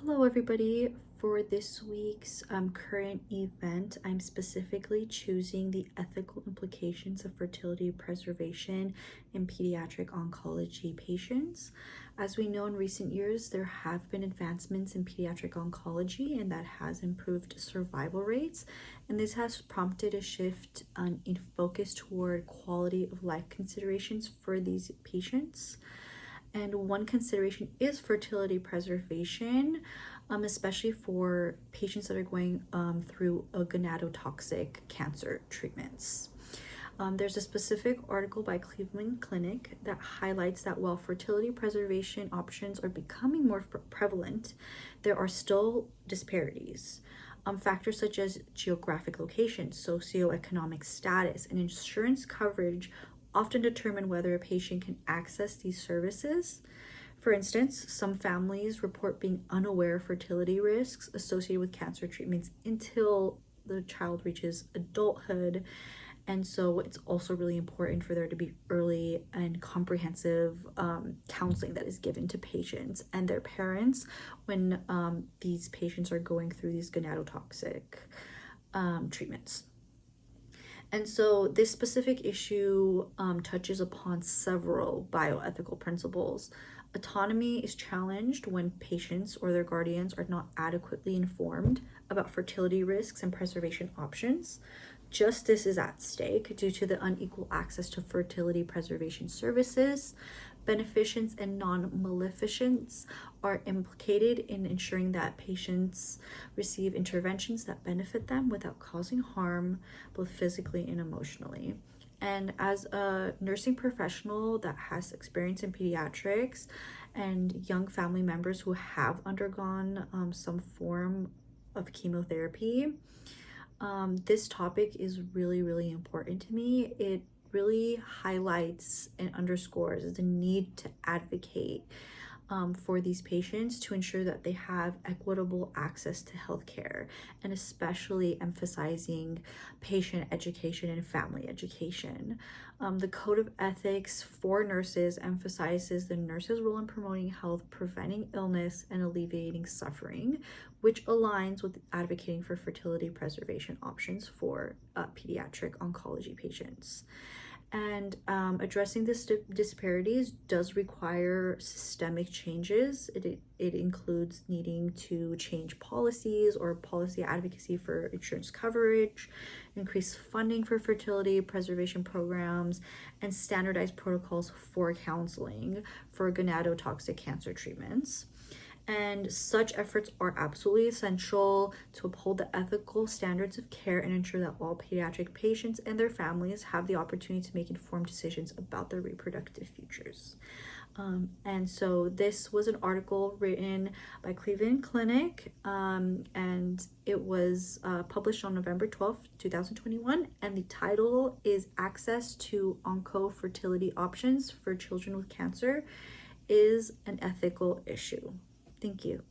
Hello everybody. For this week's current event, I'm specifically choosing the ethical implications of fertility preservation in pediatric oncology patients. As we know, in recent years, there have been advancements in pediatric oncology and that has improved survival rates. And this has prompted a shift in focus toward quality of life considerations for these patients. And one consideration is fertility preservation, especially for patients that are going through a gonadotoxic cancer treatments. There's a specific article by Cleveland Clinic that highlights that while fertility preservation options are becoming more prevalent, there are still disparities. Factors such as geographic location, socioeconomic status, and insurance coverage often determine whether a patient can access these services. For instance, some families report being unaware of fertility risks associated with cancer treatments until the child reaches adulthood. And so it's also really important for there to be early and comprehensive counseling that is given to patients and their parents when these patients are going through these gonadotoxic treatments. And so this specific issue touches upon several bioethical principles. Autonomy is challenged when patients or their guardians are not adequately informed about fertility risks and preservation options. Justice is at stake due to the unequal access to fertility preservation services. Beneficents and non-maleficents are implicated in ensuring that patients receive interventions that benefit them without causing harm, both physically and emotionally. And as a nursing professional that has experience in pediatrics and young family members who have undergone some form of chemotherapy, this topic is really, really important to me. It really highlights and underscores the need to advocate for these patients to ensure that they have equitable access to healthcare, and especially emphasizing patient education and family education. The Code of Ethics for Nurses emphasizes the nurse's role in promoting health, preventing illness, and alleviating suffering, which aligns with advocating for fertility preservation options for pediatric oncology patients. And addressing this disparities does require systemic changes. It includes needing to change policies or policy advocacy for insurance coverage, increase funding for fertility preservation programs, and standardize protocols for counseling for gonadotoxic cancer treatments. And such efforts are absolutely essential to uphold the ethical standards of care and ensure that all pediatric patients and their families have the opportunity to make informed decisions about their reproductive futures. And so this was an article written by Cleveland Clinic, and it was published on November 12th, 2021, and the title is Access to Onco-Fertility Options for Children with Cancer is an Ethical Issue. Thank you.